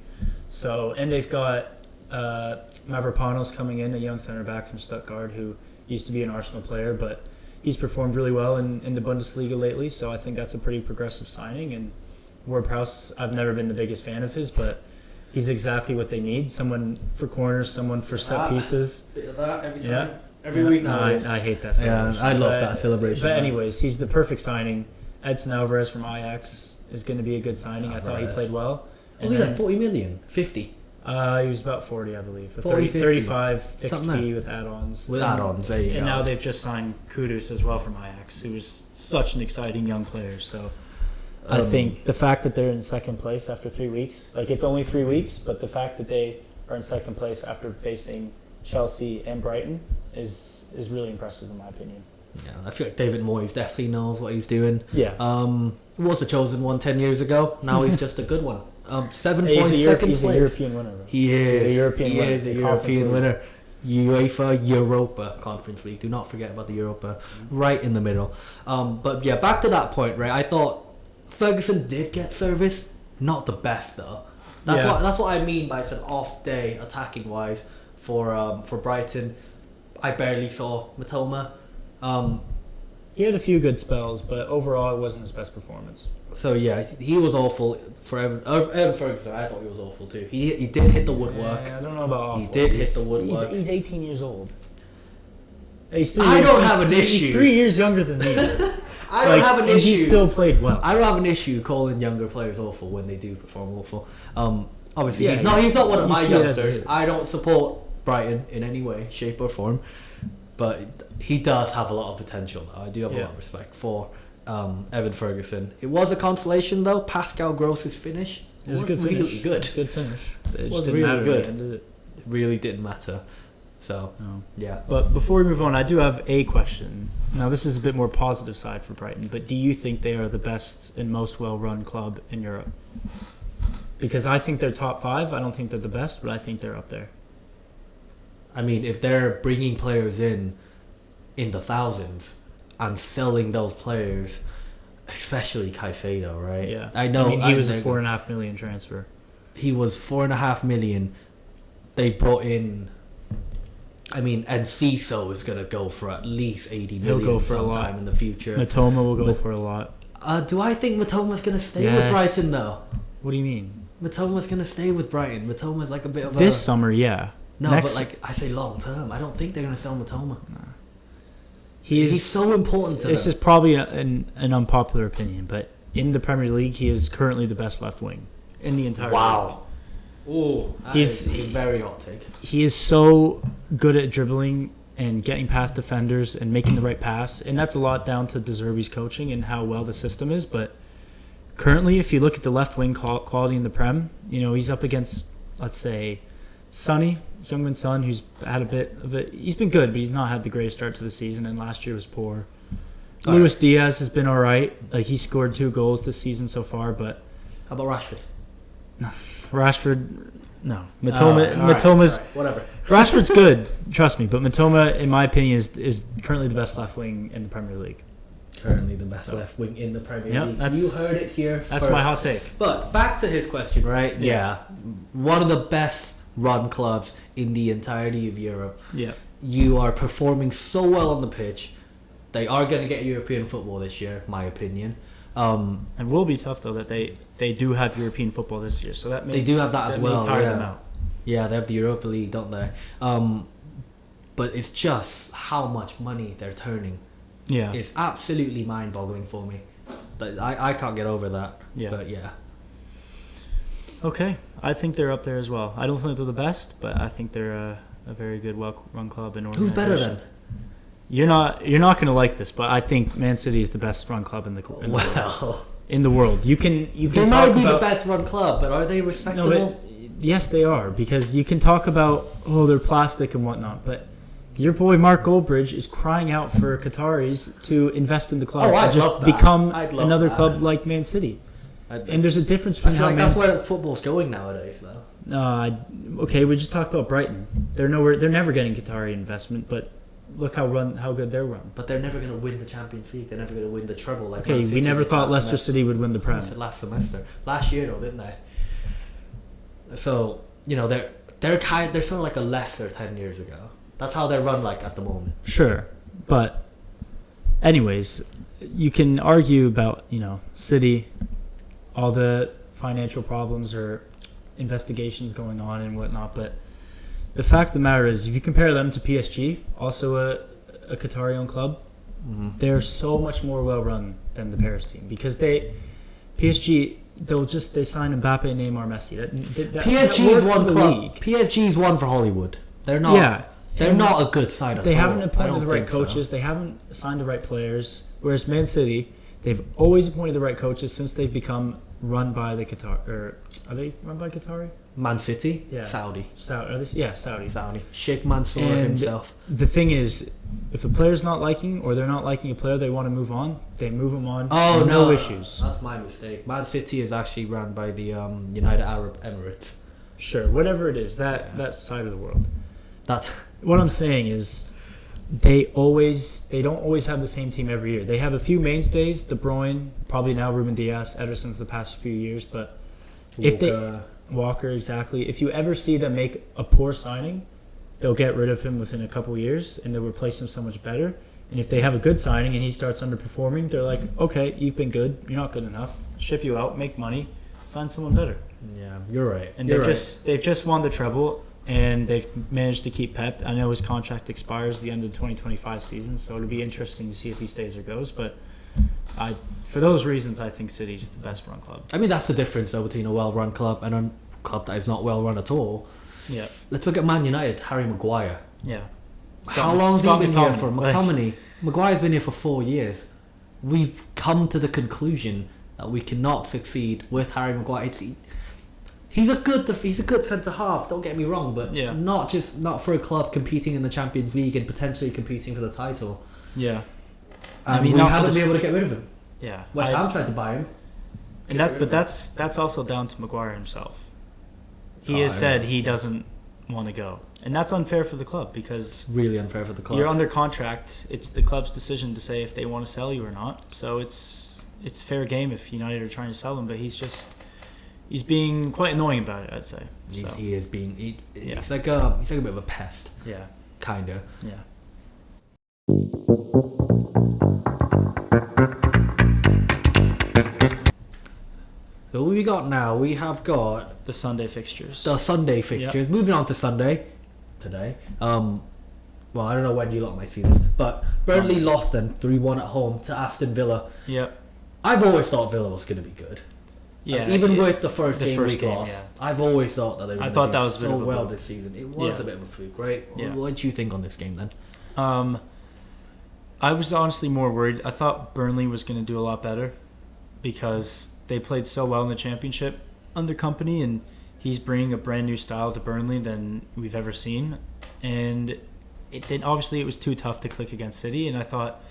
Speaker 2: So, and they've got Mavropanos coming in, a young center back from Stuttgart who used to be an Arsenal player, but he's performed really well in the Bundesliga lately. So I think that's a pretty progressive signing. And Ward-Prowse, I've never been the biggest fan of his, but he's exactly what they need. Someone for corners, someone for set pieces.
Speaker 1: Bit of that every time.
Speaker 2: Yeah.
Speaker 1: Every week now.
Speaker 2: I hate that celebration.
Speaker 1: Yeah, I love that celebration.
Speaker 2: But anyways, he's the perfect signing. Edson Alvarez from Ajax is going to be a good signing. I thought he
Speaker 1: Alvarez.
Speaker 2: played well.
Speaker 1: Was he like 40 million? 50?
Speaker 2: He was about 40, I believe.
Speaker 1: 40, 50.
Speaker 2: 35 fixed
Speaker 1: Something
Speaker 2: fee
Speaker 1: like
Speaker 2: with add-ons.
Speaker 1: With add-ons, there you go.
Speaker 2: And now they've just signed Kudus as well from Ajax, who is such an exciting young player. So I think the fact that they're in second place after 3 weeks, like it's only 3 weeks, but the fact that they are in second place after facing Chelsea and Brighton is really impressive in my opinion.
Speaker 1: Yeah, I feel like David Moyes definitely knows what he's doing.
Speaker 2: Yeah.
Speaker 1: Was a chosen one 10 years ago. Now he's just a good one. 7 points, second
Speaker 2: He's
Speaker 1: place.
Speaker 2: a European winner. Bro.
Speaker 1: He is.
Speaker 2: He's a European winner.
Speaker 1: He is a European winner. UEFA Europa Conference League. Do not forget about the Europa. Right in the middle. But yeah, back to that point, right? I thought Ferguson did get service. Not the best though. That's what I mean by it's an off day attacking wise for Brighton. I barely saw Matoma.
Speaker 2: He had a few good spells, but overall it wasn't his best performance.
Speaker 1: So yeah, he was awful for Evan Ferguson. I thought he was awful too. He did hit the woodwork.
Speaker 2: I don't know about awful.
Speaker 1: He did hit the woodwork.
Speaker 2: He's 18 years old. He's 3 years younger than me.
Speaker 1: I don't have an issue.
Speaker 2: He still played well.
Speaker 1: I don't have an issue calling younger players awful when they do perform awful. Obviously,
Speaker 2: Yeah,
Speaker 1: he's not one of my youngsters.
Speaker 2: is.
Speaker 1: I don't support Brighton in any way, shape, or form. But he does have a lot of potential. I do have a lot of respect for Evan Ferguson. It was a consolation though. Pascal Gross's finish
Speaker 2: It was a good
Speaker 1: really
Speaker 2: finish.
Speaker 1: good.
Speaker 2: It was a good finish. It
Speaker 1: was
Speaker 2: just didn't
Speaker 1: really
Speaker 2: matter
Speaker 1: good.
Speaker 2: at the end of it.
Speaker 1: It really didn't matter. So
Speaker 2: No.
Speaker 1: yeah.
Speaker 2: But before we move on, I do have a question. Now, this is a bit more positive side for Brighton, but do you think they are the best and most well-run club in Europe? Because I think they're top 5. I don't think they're the best, but I think they're up there.
Speaker 1: I mean, if they're bringing players in the thousands and selling those players, especially Caicedo, right?
Speaker 2: Yeah.
Speaker 1: I know.
Speaker 2: He was a $4.5 million transfer.
Speaker 1: He was $4.5 million. They brought in. I mean, and Enciso is gonna go for at least 80 million.
Speaker 2: He'll go for a lot
Speaker 1: sometime in the future.
Speaker 2: Matoma will go for a lot.
Speaker 1: Do I think Matoma's gonna stay with
Speaker 2: Yes.
Speaker 1: Brighton though?
Speaker 2: What do you mean?
Speaker 1: Matoma's gonna stay with Brighton. Matoma's like a bit of
Speaker 2: This summer, yeah.
Speaker 1: No,
Speaker 2: Next,
Speaker 1: but like I say, long term. I don't think they're gonna sell Matoma.
Speaker 2: he's
Speaker 1: so important to
Speaker 2: This
Speaker 1: them.
Speaker 2: is probably an unpopular opinion, but in the Premier League, he is currently the best left wing in the entire league.
Speaker 1: Wow. Oh,
Speaker 2: He's
Speaker 1: a very hot take.
Speaker 2: He is so good at dribbling and getting past defenders and making the right pass, and that's a lot down to De Zerbi's coaching and how well the system is. But currently, if you look at the left wing quality in the Prem, he's up against, let's say, Sonny, Heung-min Son, who's had a bit of it. He's been good, but he's not had the greatest start to the season, and last year was poor. Luis Diaz has been all right. Like, he scored 2 goals this season so far, but
Speaker 1: How about Rashford?
Speaker 2: Rashford, no.
Speaker 1: Matoma's
Speaker 2: All right,
Speaker 1: whatever.
Speaker 2: Rashford's good, trust me, but Matoma, in my opinion, is currently the best left wing in the Premier League.
Speaker 1: Currently the best left wing in the Premier League. You heard it here
Speaker 2: That's
Speaker 1: first.
Speaker 2: my hot take.
Speaker 1: But back to his question, right? Yeah. One of the best run clubs in the entirety of Europe.
Speaker 2: Yeah.
Speaker 1: You are performing so well on the pitch. They are going to get European football this year, my opinion.
Speaker 2: It will be tough, though, that they do have European football this year. So that may,
Speaker 1: they do have that as well.
Speaker 2: tire them out.
Speaker 1: Yeah, they have the Europa League, don't they? But it's just how much money they're turning.
Speaker 2: Yeah.
Speaker 1: It's absolutely mind-boggling for me. But I can't get over that.
Speaker 2: Yeah.
Speaker 1: But yeah.
Speaker 2: Okay. I think they're up there as well. I don't think they're the best, but I think they're a very good, well-run club and
Speaker 1: Who's
Speaker 2: organization.
Speaker 1: better then?
Speaker 2: You're not going to like this, but I think Man City is the best run club in the world. In the world. You can
Speaker 1: They might be the best run club, but are they respectable?
Speaker 2: No, but yes, they are, because you can talk about they're plastic and whatnot, but your boy Mark Goldbridge is crying out for Qataris to invest in the club
Speaker 1: I'd
Speaker 2: and just
Speaker 1: love that.
Speaker 2: become
Speaker 1: I'd love
Speaker 2: another
Speaker 1: that.
Speaker 2: club like Man City. And there's a difference
Speaker 1: I
Speaker 2: between
Speaker 1: feel
Speaker 2: how
Speaker 1: like
Speaker 2: Man
Speaker 1: that's where football's going nowadays, though.
Speaker 2: Okay, we just talked about Brighton. They're never getting Qatari investment, but look how good they're run.
Speaker 1: But they're never going to win the Champions League. They're never going to win the treble. Like
Speaker 2: Okay,
Speaker 1: Man City
Speaker 2: we never
Speaker 1: did
Speaker 2: thought
Speaker 1: last
Speaker 2: Leicester
Speaker 1: semester.
Speaker 2: City would win the Prem.
Speaker 1: I said last semester, last year though, didn't they? So they're sort of like a Leicester 10 years ago. That's how they're run like at the moment.
Speaker 2: Sure, but anyways, you can argue about City, all the financial problems or investigations going on and whatnot, but the fact of the matter is, if you compare them to PSG, also a Qatari-owned club, they're so much more well-run than the Paris team, because PSG they sign Mbappe, Neymar, Messi.
Speaker 1: PSG's one club. PSG's one for Hollywood. They're not. Yeah, they're not a good side.
Speaker 2: They haven't appointed the right coaches. They haven't signed the right players. Whereas Man City, they've always appointed the right coaches since they've become run by the Qatar. Or are they run by Qatari?
Speaker 1: Man City,
Speaker 2: yeah.
Speaker 1: Saudi.
Speaker 2: Saudi.
Speaker 1: Sheikh Mansour himself.
Speaker 2: The thing is, if a player's not liking or they're not liking a player, they want to move on. They move him on.
Speaker 1: Oh
Speaker 2: no issues.
Speaker 1: That's my mistake. Man City is actually run by the United Arab Emirates.
Speaker 2: Sure, whatever it is, that side of the world.
Speaker 1: That's
Speaker 2: what I'm saying is. They don't always have the same team every year. They have a few mainstays, De Bruyne, probably now Ruben Dias, Ederson for the past few years, but Walker, exactly. If you ever see them make a poor signing, they'll get rid of him within a couple years and they'll replace him so much better. And if they have a good signing and he starts underperforming, they're like, okay, you've been good, you're not good enough, ship you out, make money, sign someone better.
Speaker 1: Yeah, you're right.
Speaker 2: And they've just won the treble. And they've managed to keep Pep. I know his contract expires the end of the 2025 season, so it'll be interesting to see if he stays or goes. But for those reasons, I think City's the best run club.
Speaker 1: I mean, that's the difference though between a well-run club and a club that is not well-run at all.
Speaker 2: Yeah.
Speaker 1: Let's look at Man United. Harry Maguire.
Speaker 2: Yeah.
Speaker 1: How long has he been here for? McTominay. Maguire's been here for 4 years. We've come to the conclusion that we cannot succeed with Harry Maguire. He's a good centre half. Don't get me wrong, but not for a club competing in the Champions League and potentially competing for the title.
Speaker 2: Yeah,
Speaker 1: I mean, we haven't been able to get rid of him.
Speaker 2: Yeah,
Speaker 1: West Ham tried to buy him,
Speaker 2: that's also down to Maguire himself. He has said he doesn't want to go, and that's unfair for the club because
Speaker 1: it's really unfair for the club.
Speaker 2: You're under contract. It's the club's decision to say if they want to sell you or not. So it's fair game if United are trying to sell him, but he's being quite annoying about it, I'd say.
Speaker 1: He is being. He's like a bit of a pest.
Speaker 2: Yeah.
Speaker 1: Kinda.
Speaker 2: Yeah.
Speaker 1: So what we got now? We have got
Speaker 2: the Sunday fixtures.
Speaker 1: Yep. Moving on to Sunday today. Well, I don't know when you lot might see this, but Burnley lost them 3-1 at home to Aston Villa.
Speaker 2: Yep.
Speaker 1: I've always thought Villa was going to be good.
Speaker 2: Yeah,
Speaker 1: even with the first game we lost, I've always thought that they were going to do so well this season. It was a bit of a fluke, right?
Speaker 2: Yeah.
Speaker 1: What did you think on this game then?
Speaker 2: I was honestly more worried. I thought Burnley was going to do a lot better because they played so well in the Championship under Company, and he's bringing a brand new style to Burnley than we've ever seen. And it was too tough to click against City, and I thought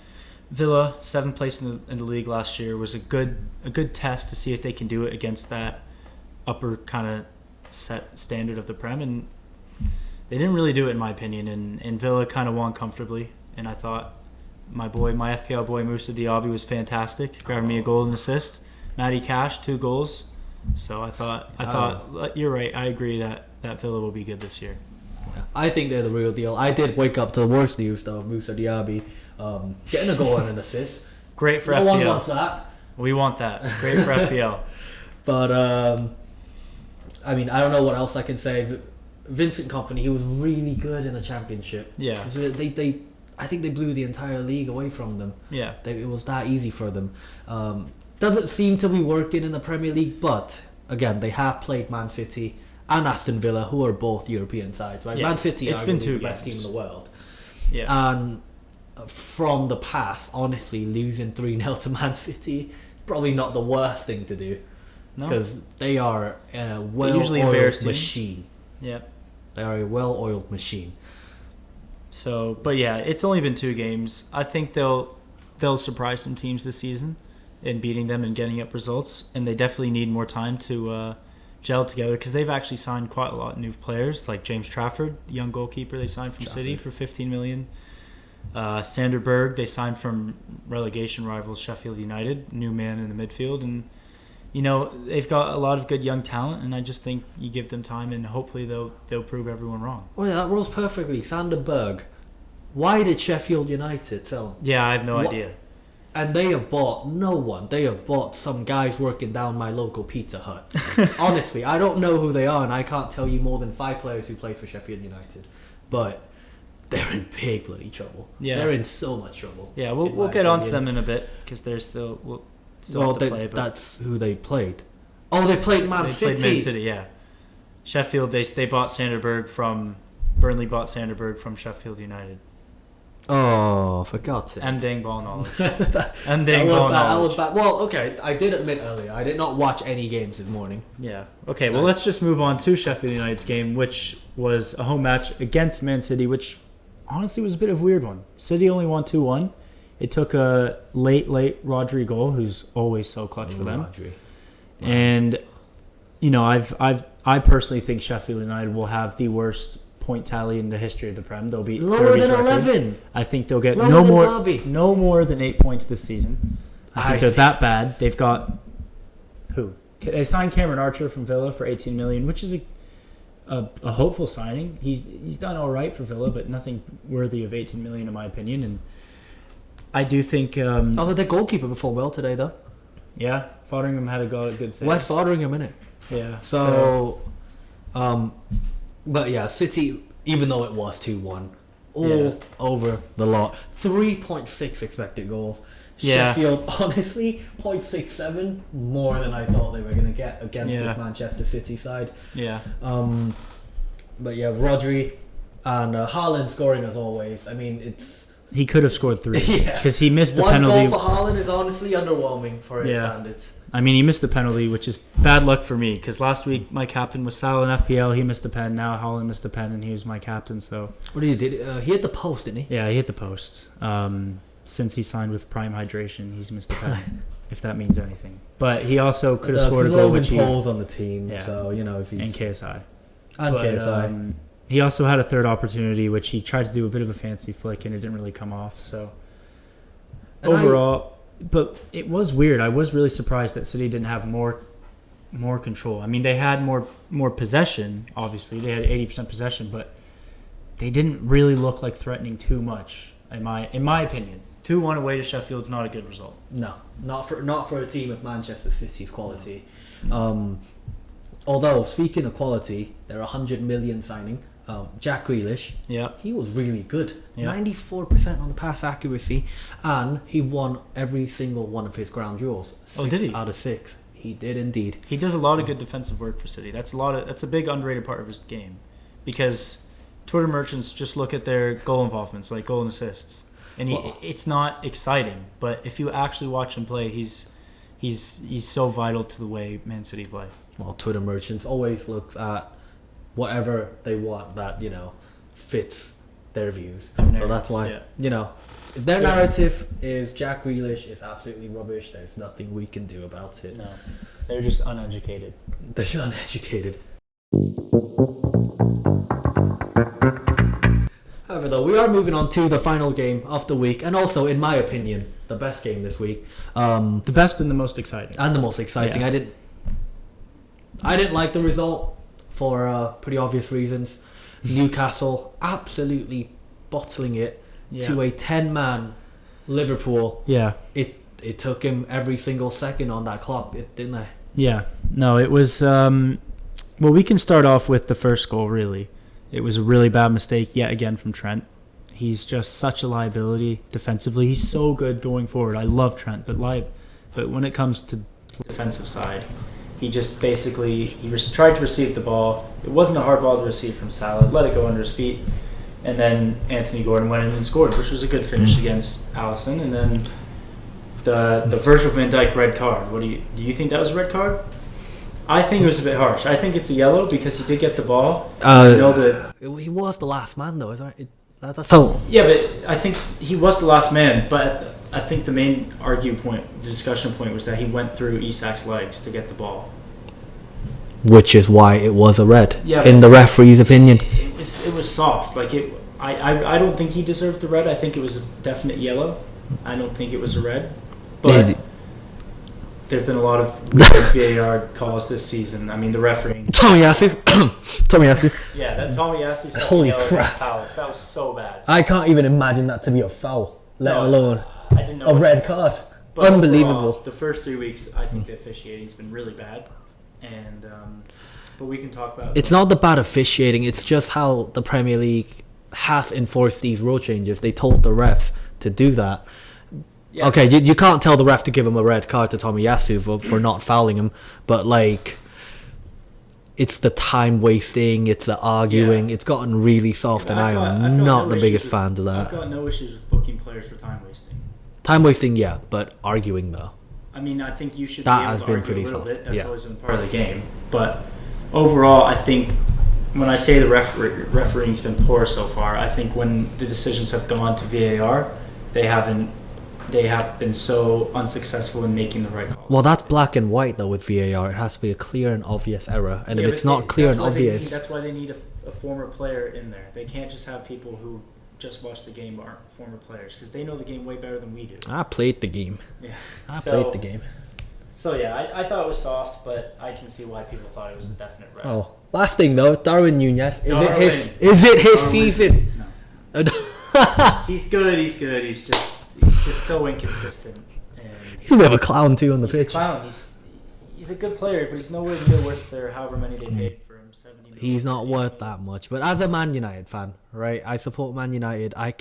Speaker 2: Villa, 7th place in the league last year, was a good test to see if they can do it against that upper kind of set standard of the Prem, and they didn't really do it in my opinion. And Villa kind of won comfortably, and I thought my FPL boy Moussa Diaby was fantastic, grabbing me a goal and assist. Matty Cash 2 goals. So I thought you're right. I agree that Villa will be good this year.
Speaker 1: I think they're the real deal. I did wake up to the worst news though of Moussa Diaby. Getting a goal and an assist.
Speaker 2: Great for FPL.
Speaker 1: No one wants that.
Speaker 2: We want that. Great for FPL.
Speaker 1: But, I mean, I don't know what else I can say. Vincent Kompany, he was really good in the Championship.
Speaker 2: Yeah.
Speaker 1: I think they blew the entire league away from them.
Speaker 2: Yeah.
Speaker 1: It was that easy for them. Doesn't seem to be working in the Premier League, but, again, they have played Man City and Aston Villa, who are both European sides, right? Yeah. Man City is the best team in the world.
Speaker 2: Yeah.
Speaker 1: And from the past, honestly, losing 3-0 to Man City, probably not the worst thing to do. Because they are a well-oiled machine.
Speaker 2: Yeah.
Speaker 1: They are a well-oiled machine.
Speaker 2: So, but yeah, it's only been 2 games. I think they'll surprise some teams this season in beating them and getting up results. And they definitely need more time to gel together because they've actually signed quite a lot of new players, like James Trafford, the young goalkeeper they signed from City for $15 million. Sander Berg, they signed from relegation rivals Sheffield United, new man in the midfield, and they've got a lot of good young talent, and I just think you give them time and hopefully they'll prove everyone wrong.
Speaker 1: Oh yeah, that rolls perfectly. Sander Berg. Why did Sheffield United sell him?
Speaker 2: Yeah, I have no idea.
Speaker 1: And they have bought no one. They have bought some guys working down my local Pizza Hut. Honestly, I don't know who they are, and I can't tell you more than 5 players who play for Sheffield United. But they're in big bloody trouble. Yeah. They're in so much trouble.
Speaker 2: Yeah, we'll get on to them in a bit because they're still have to play. But
Speaker 1: that's who they played. Oh, they played Man
Speaker 2: They
Speaker 1: City.
Speaker 2: played Man City, yeah. Sheffield, they bought Sanderberg from... Burnley bought Sanderberg from Sheffield United.
Speaker 1: Oh, for God's sake.
Speaker 2: Dang ball knowledge.
Speaker 1: That
Speaker 2: Dang ball knowledge.
Speaker 1: was bad. Well, okay, I did admit earlier, I did not watch any games this morning.
Speaker 2: Yeah. Okay, well, let's just move on to Sheffield United's game, which was a home match against Man City, which honestly was a bit of a weird one. City only won 2-1. It took a late Rodri goal, who's always so clutch for them.
Speaker 1: Rodri.
Speaker 2: And, you know, I personally think Sheffield United will have the worst point tally in the history of the Prem. They'll be
Speaker 1: Lower than
Speaker 2: record.
Speaker 1: 11.
Speaker 2: I think they'll get
Speaker 1: Lower
Speaker 2: no more than 8 points this season. I think they're that bad. They've got who? They signed Cameron Archer from Villa for 18 million, which is a hopeful signing. He's done all right for Villa, but nothing worthy of 18 million in my opinion. And I do think.
Speaker 1: Although their goalkeeper performed well today, though.
Speaker 2: Yeah, Fotheringham had a good save.
Speaker 1: West Fotheringham, innit?
Speaker 2: Yeah.
Speaker 1: So, but yeah, City, even though it was 2-1, over the lot. 3.6 expected goals.
Speaker 2: Yeah.
Speaker 1: Sheffield, honestly, 0.67 more than I thought they were going to get against this Manchester City side.
Speaker 2: Yeah.
Speaker 1: But yeah, Rodri and Haaland scoring as always. I mean,
Speaker 2: he could have scored 3
Speaker 1: Yeah.
Speaker 2: because he missed the
Speaker 1: one
Speaker 2: penalty.
Speaker 1: goal for Haaland is honestly underwhelming for his standards.
Speaker 2: I mean, he missed the penalty, which is bad luck for me because last week my captain was Sal in FPL. He missed the pen. Now Haaland missed the pen, and he was my captain. So
Speaker 1: what did he do? He hit the post, didn't he?
Speaker 2: Yeah, he hit the post. Since he signed with Prime Hydration, he's missed the pen, if that means anything. But he also could have scored a goal, which
Speaker 1: Paul's on the team, so you know,
Speaker 2: and KSI.
Speaker 1: And KSI.
Speaker 2: He also had a third opportunity, which he tried to do a bit of a fancy flick, and it didn't really come off. So overall. But it was weird. I was really surprised that City didn't have more control. I mean, they had more possession, obviously. They had 80% possession, but they didn't really look like threatening too much, in my opinion. 2-1 away to Sheffield is not a good result.
Speaker 1: No, not for a team of Manchester City's quality. Although, speaking of quality, they're 100 million signing. Jack Grealish, he was really good. 94% on the pass accuracy, and he won every single one of his ground duels. 6
Speaker 2: did he?
Speaker 1: Out of 6. He did indeed.
Speaker 2: He does a lot of good defensive work for City. That's a big underrated part of his game, because Twitter merchants just look at their goal involvements, like goal and assists, and it's not exciting. But if you actually watch him play, he's so vital to the way Man City play.
Speaker 1: Well, Twitter merchants always looks at whatever they want that, you know, fits their views. So that's why, you know, if their narrative is Jack Grealish is absolutely rubbish, there's nothing we can do about it.
Speaker 2: No, they're just uneducated.
Speaker 1: They're just uneducated. However, though, we are moving on to the final game of the week, and also, in my opinion, the best game this week.
Speaker 2: The best and the most exciting.
Speaker 1: And the most exciting.
Speaker 2: Yeah.
Speaker 1: I didn't like the result for pretty obvious reasons. Newcastle absolutely bottling it to a 10-man Liverpool. Yeah. It took him every single second on that clock, didn't they? Yeah.
Speaker 2: No, it was... well, we can start off with the first goal, really. It was a really bad mistake yet again from Trent. He's just such a liability defensively. He's so good going forward. I love Trent, but when it comes to the defensive side... He just basically tried to receive the ball. It wasn't a hard ball to receive from Salah. Let it go under his feet, and then Anthony Gordon went in and scored, which was a good finish against Alisson. And then the Virgil van Dijk red card. What do you think that was a red card? I think it was a bit harsh. I think it's a yellow because he did get the ball.
Speaker 1: He was the last man, though, isn't it?
Speaker 2: Yeah, but I think he was the last man. But I think the main the discussion point was that he went through Isak's legs to get the ball.
Speaker 1: Which is why it was a red, in the referee's opinion.
Speaker 2: It was soft. I don't think he deserved the red. I think it was a definite yellow. I don't think it was a red. But there's been a lot of VAR calls this season. I mean, the refereeing.
Speaker 1: Tomiyasu.
Speaker 2: Yeah, that Tomiyasu.
Speaker 1: Holy crap!
Speaker 2: That was so bad.
Speaker 1: I can't even imagine that to be a foul, let alone
Speaker 2: I didn't know
Speaker 1: a red card.
Speaker 2: But
Speaker 1: unbelievable.
Speaker 2: Overall, the first 3 weeks, I think the officiating's been really bad, and but we can talk about.
Speaker 1: It's not the bad officiating; it's just how the Premier League has enforced these rule changes. They told the refs to do that. Yeah. Okay, you can't tell the ref to give him a red card to Tomiyasu for not fouling him, but like, it's the time wasting, it's the arguing, it's gotten really soft, and I'm not the biggest fan of that.
Speaker 2: I've got no issues with booking players for time wasting.
Speaker 1: Time wasting, yeah, but arguing though.
Speaker 2: I mean, I think you should
Speaker 1: that
Speaker 2: be able
Speaker 1: has
Speaker 2: to
Speaker 1: been
Speaker 2: argue
Speaker 1: pretty
Speaker 2: a little
Speaker 1: soft.
Speaker 2: bit. That's always been part of the game. But overall, I think when I say the refereeing's been poor so far, I think when the decisions have gone to VAR, they have been so unsuccessful in making the right call.
Speaker 1: Well, that's black and white though with VAR. It has to be a clear and obvious error, and if it's not clear and obvious,
Speaker 2: that's why they need a former player in there. They can't just have people who just watch the game but aren't former players, because they know the game way better than we do.
Speaker 1: I played the game.
Speaker 2: Yeah,
Speaker 1: I played the game.
Speaker 2: So yeah, I thought it was soft, but I can see why people thought it was a definite red.
Speaker 1: Oh, last thing though, Darwin Nunez. Is it his season?
Speaker 2: No. He's good. He's just so inconsistent. And
Speaker 1: he's a bit of a clown too on the pitch.
Speaker 2: He's a clown. He's a good player, but he's nowhere near worth their however many they paid for him. 70 million.
Speaker 1: He's not worth that much. But as a Man United fan, right? I support Man United. I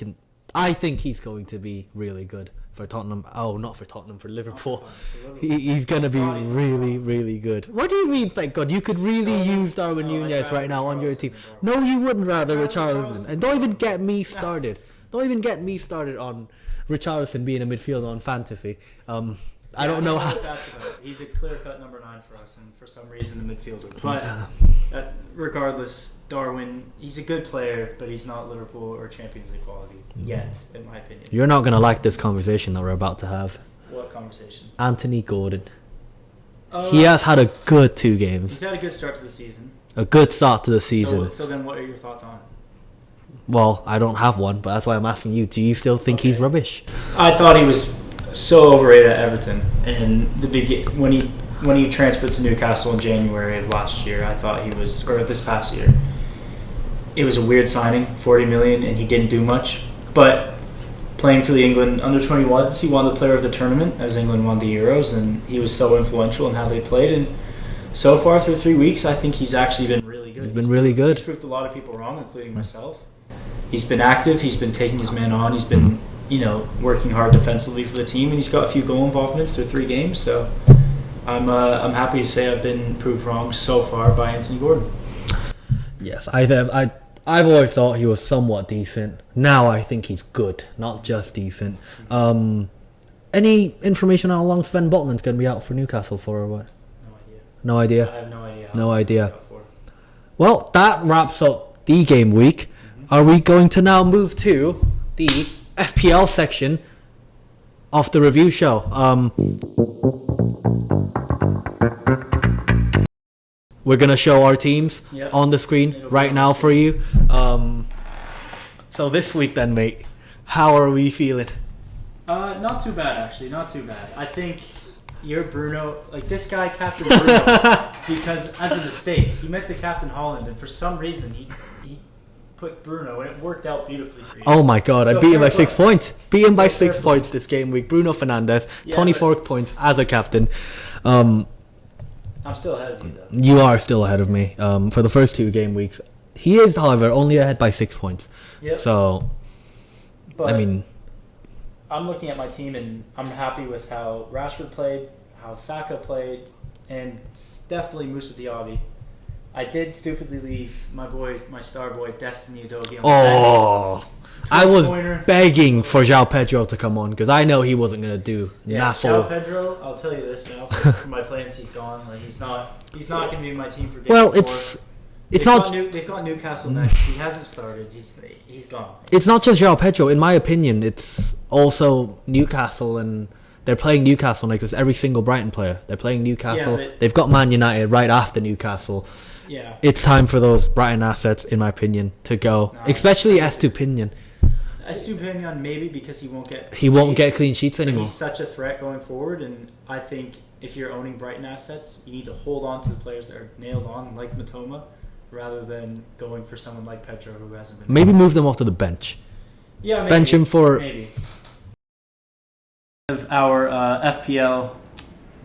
Speaker 1: think he's going to be really good for Tottenham. Oh, not for Tottenham, for Liverpool. He's going to be really, really good. What do you mean, thank God? You could really use Darwin Nunez right now on your team. No, you wouldn't rather Richarlison. And don't even get me started. Don't even get me started on Richarlison being a midfielder on fantasy. I don't know how.
Speaker 2: He's a clear-cut number 9 for us, and for some reason the midfielder. But regardless, Darwin, he's a good player, but he's not Liverpool or Champions League quality yet, in my opinion.
Speaker 1: You're not going to like this conversation that we're about to have.
Speaker 2: What conversation?
Speaker 1: Anthony Gordon. He has had a good 2 games.
Speaker 2: He's had a good start to the season.
Speaker 1: A good start to the season.
Speaker 2: So then what are your thoughts on him?
Speaker 1: Well, I don't have one, but that's why I'm asking you. Do you still think he's rubbish?
Speaker 2: I thought he was so overrated at Everton, and when he transferred to Newcastle in January of last year, I thought he was, or this past year, it was a weird signing, 40 million, and he didn't do much. But playing for the England under-21s, he won the Player of the Tournament as England won the Euros, and he was so influential in how they played. And so far through 3 weeks, I think he's actually been really good.
Speaker 1: He's been really good.
Speaker 2: He's proved a lot of people wrong, including myself. He's been active. He's been taking his men on. He's been, working hard defensively for the team, and he's got a few goal involvements through 3 games. So I'm happy to say I've been proved wrong so far by Anthony Gordon.
Speaker 1: Yes, I've always thought he was somewhat decent. Now I think he's good, not just decent. Any information on how long Sven Botman's going to be out for Newcastle for, or what?
Speaker 2: No idea.
Speaker 1: No idea.
Speaker 2: I have no idea.
Speaker 1: No idea. Well, that wraps up the game week. Are we going to now move to the FPL section of the review show? We're going to show our teams on the screen right now for you. So this week then, mate, how are we feeling?
Speaker 2: Not too bad, actually. Not too bad. I think you're Bruno. Like, this guy captain Bruno because, as a mistake, he meant to captain Holland, and for some reason he put Bruno, and it worked out beautifully for you.
Speaker 1: Oh my God, I beat him by 6 points. Beat him by 6 points this game week. Bruno Fernandes, 24 points as a captain.
Speaker 2: I'm still ahead of you, though.
Speaker 1: You are still ahead of me for the first 2 game weeks. He is, however, only ahead by 6 points.
Speaker 2: Yep.
Speaker 1: So,
Speaker 2: but
Speaker 1: I mean,
Speaker 2: I'm looking at my team, and I'm happy with how Rashford played, how Saka played, and definitely Moussa Diaby. I did stupidly leave my star boy, Destiny Udogie on the bench.
Speaker 1: I was begging for João Pedro to come on because I know he wasn't going to do
Speaker 2: João Pedro, I'll tell you this now, for my plans, he's gone. Like, he's not going to be in my team for game 4. They've got Newcastle next. He hasn't started. He's gone.
Speaker 1: It's not just João Pedro, in my opinion. It's also Newcastle, and they're playing Newcastle next. It's every single Brighton player. They're playing Newcastle. They've got Man United right after Newcastle.
Speaker 2: Yeah.
Speaker 1: It's time for those Brighton assets, in my opinion, to go. Especially Estupinian.
Speaker 2: Estupinian, maybe because he won't get
Speaker 1: clean sheets anymore.
Speaker 2: He's such a threat going forward, and I think if you're owning Brighton assets, you need to hold on to the players that are nailed on, like Matoma, rather than going for someone like Pedro who hasn't been.
Speaker 1: Maybe move them off to the bench.
Speaker 2: Yeah, maybe.
Speaker 1: Bench him for
Speaker 2: maybe. Of our FPL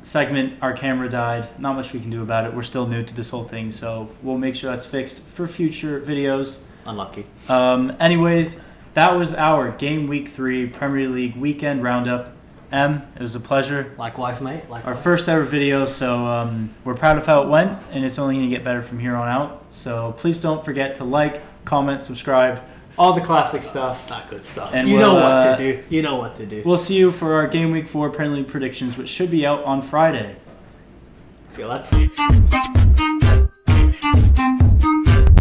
Speaker 2: segment, our camera died. Not much we can do about it. We're still new to this whole thing, so we'll make sure that's fixed for future videos.
Speaker 1: Unlucky.
Speaker 2: Anyways, that was our game week 3 Premier League weekend roundup. M, it was a pleasure.
Speaker 1: Likewise, mate. Likewise.
Speaker 2: Our first ever video, so we're proud of how it went, and it's only going to get better from here on out. So please don't forget to like, comment, subscribe, all the classic stuff.
Speaker 1: That good stuff.
Speaker 2: And
Speaker 1: you know what to do. You know what to do.
Speaker 2: We'll see you for our Game Week 4 Premier League predictions, which should be out on Friday.
Speaker 1: See you lads.